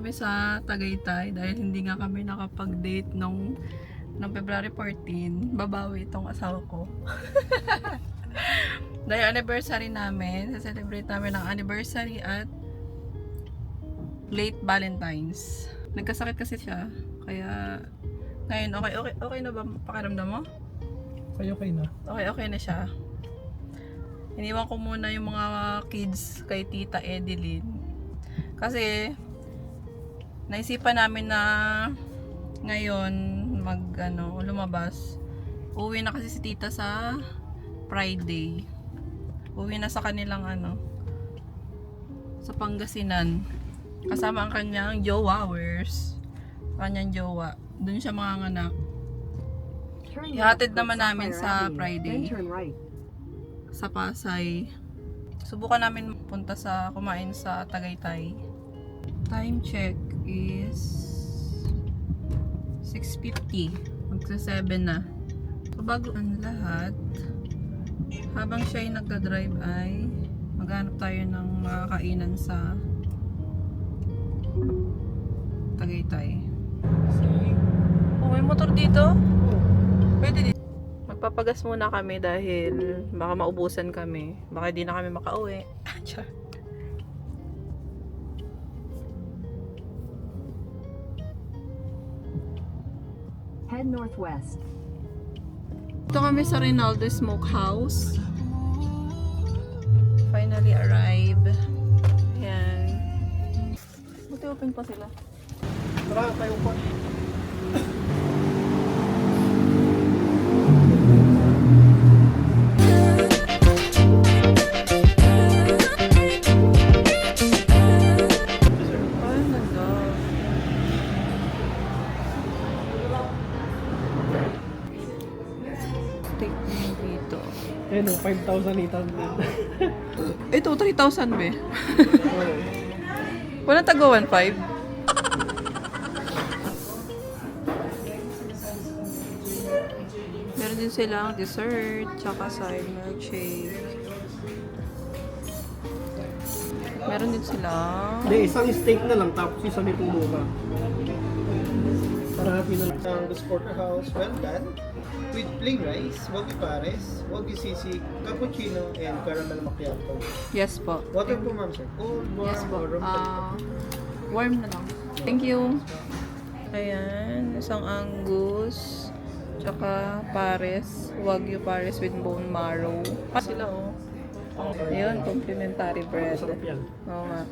kami sa Tagaytay dahil hindi nga kami nakapag-date nung February 14. Babawi itong asawa ko. Dahil anniversary namin, sa-celebrate namin ng anniversary at late Valentine's. Nagkasakit kasi siya, kaya ngayon okay na ba pakiramdam mo? Okay na. Okay na siya. Iniwan ko muna yung mga kids kay Tita Edeline. Kasi naisipan namin na ngayon lumabas. Uwi na kasi si Tita sa Friday. Uwi na sa kanilang sa Pangasinan. Kasama ang kanyang jowa. Kanyang jowa. Doon siya manganganak. Ihatid naman namin sa Friday. Sa Pasay. Subukan namin punta kumain sa Tagaytay. Time check is 6:50. Magsa 7 na. So bago ang lahat, habang siya ay nagda-drive ay maghanap tayo ng makakainan sa Tagaytay. Oh, may motor dito? Pwede dito. Magpapagas muna kami dahil baka maubusan kami. Baka di na kami makauwi. Head northwest. Ito kami sa Rinaldo Smokehouse. Finally arrive. Ayan. Buti open pa sila. Tara, tayo pa. Ay, nanda. Take me dito. Ayun o, 5,800. Ito, 3,000 be. Oo. Walang tago 1,500. Meron din silang dessert, tsaka side milkshake. Meron din silang Hindi, isang steak na lang, tapos isa may puno ka. Parati na lang. Ang Porterhouse, well done. With plain rice, wagyu pares, wagyu sisig, cappuccino, and caramel macchiato. yes po. Water po ma'am sir. Cold, warm, Yes po. or room Warm na lang. Thank you. Ayan, isang angus, tsaka pares, wagyu pares with bone marrow. Sila ayun, complimentary bread. Masarap yan. Oo nga.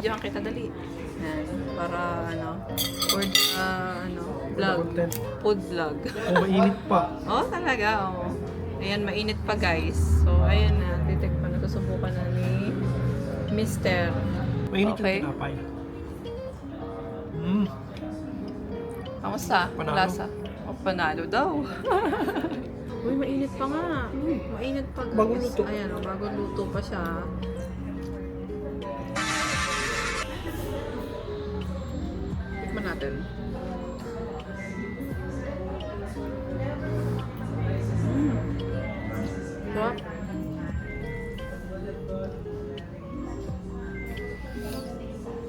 Diyan kita dali. Yan, para food vlog. Content. Food vlog. Oh, mainit pa. Talaga, Ayan, mainit pa guys. So, ayan na, titikpan na, susubukan na ni Mr. Mainit Okay. yung tinapay. Kamusta? Panalo. Lasa? Panalo daw. Uy, mainit pa nga. Mainit pa guys. Bagong luto. Ayan, bagong luto pa siya. Tikman natin. Sarap.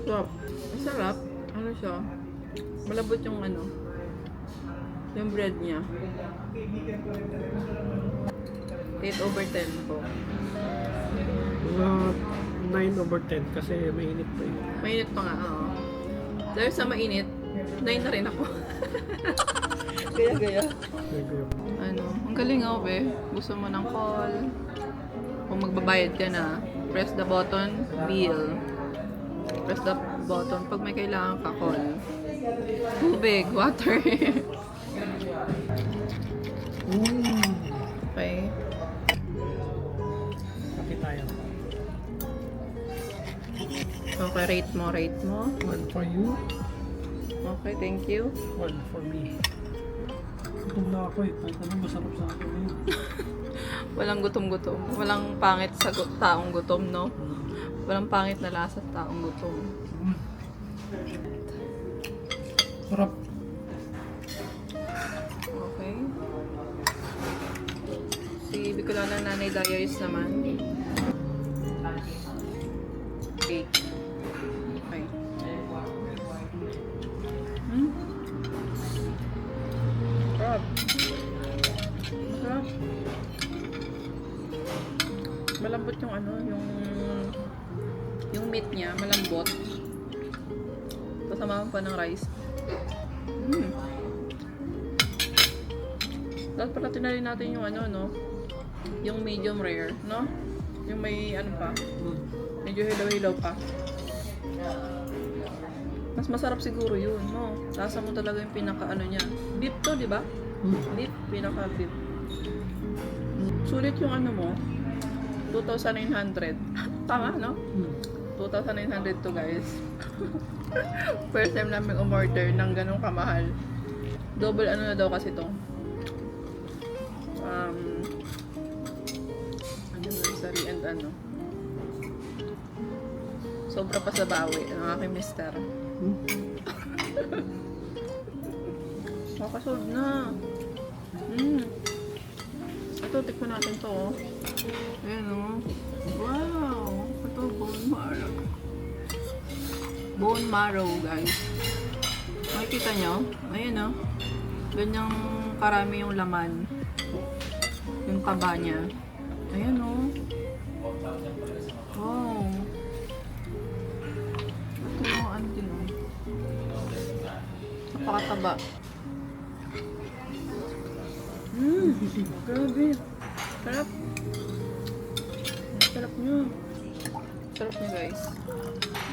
Sarap. Ang sarap. Ano siya? Malabot yung yung bread niya. 8/10 po. Mga 9/10 kasi mainit pa eh. Mainit pa nga, Dahil sa mainit, 9 na rin ako. Gaya-gaya. Ang galing be. Gusto mo ng call. Kung magbabayad ka na, press the button, bill. Press the button pag may kailangan ka, call. Tubig, water. Okay. Kapi tayo. Okay, rate mo. 1 for you, Okay, thank you. 1 for me. Gutom na ako eh. Anong masarap sa akin eh. Walang gutom-gutom. Walang pangit sa taong gutom, no? Walang pangit na lasa sa taong gutom. Sarap. Okay. Si Bicolana Nanay Diaries naman. Okay. Okay. Malambot yung ano, yung meat niya, malambot. Kasama pa ng rice. Dapat pala tinali natin yung ano, no? Yung medium rare, no? Yung may ano pa, medyo hilaw-hilaw pa. Mas masarap siguro yun, no? Lasa mo talaga yung pinaka ano niya. Beef to, di ba? Beef, pinaka beef. Sulit yung ano mo, 2,900. Tama, no? 2,900 to, guys. First time namin umorder ng ganong kamahal. Double ano na daw kasi to. Anniversary and ano. Sobra pa sa bawi ng aking mister. Makasold na. Ito, tikman natin to. Oh. Ayan o. Wow! Ito, bone marrow. Bone marrow, guys. Makikita nyo? Ayan o. Ganyang karami yung laman. Yung taba niya. Ayan o. Wow. Ito yung ano din o. Napakataba. Grabe. Sarap. Sarap nyo. Sarap nyo, guys.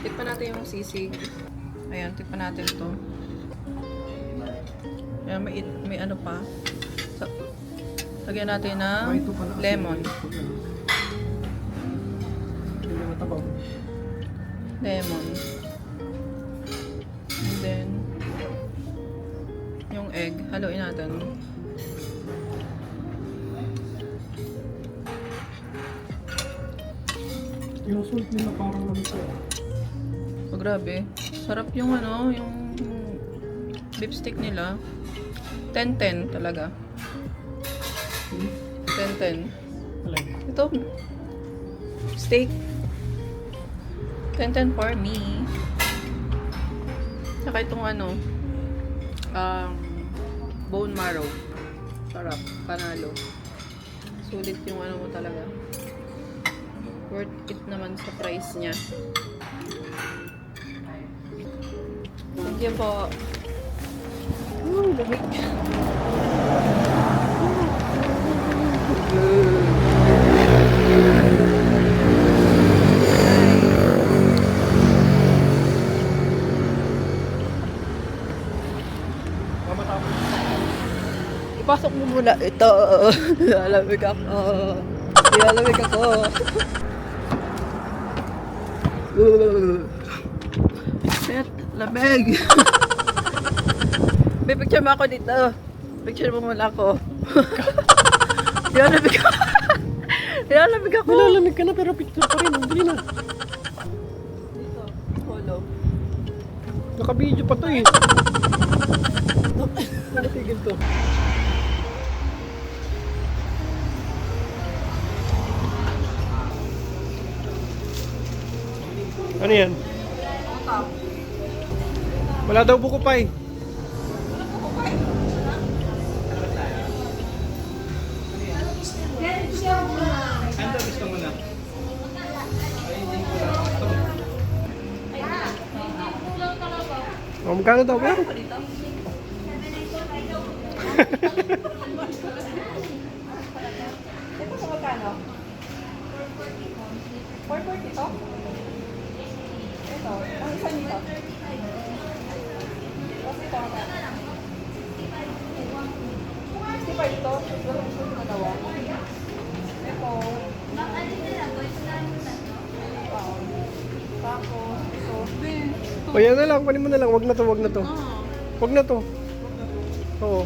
Tikpan natin yung sisig. Ayan, tikpan natin to. Ayan, may ano pa. Lagyan natin ng lemon. Lemon. And then, yung egg. Haluin natin. Yung salt nila parang lamig ko. Oh, grabe. Sarap yung ano, yung beef stick nila. 10-10 talaga. 10-10. Alay. Ito. Steak. 10-10 for me. Saka itong ano, bone marrow. Sarap. Panalo. Sulit yung ano mo talaga. Worth it naman sa price niya. Thank you po. Lamig. Ipasok mo muna ito. Lalamig ako. Lalamig ako. Shit, lamig. May picture mo ako dito. Picture mo muna ako. Lalamig ako. Lalamig ako. Nilalamig ka na pero picture pa rin. Hindi na. Dito, follow. Naka-video pa to eh. Natigil to. Ano yan? Wala daw buko pa eh. Ano gusto mo na? Oh, magkano daw ba? Ito sa magkano? 440 to? Ito, ang isa nito. Tapos ito ang 65 ito. Dalawang ito na dawa. Ito. Tapos ito. O yan na lang, kunin mo na lang. Wag na to, wag na to. Wag na to. Oo.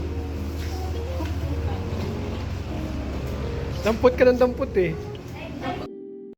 Dampot ka ng dampot eh.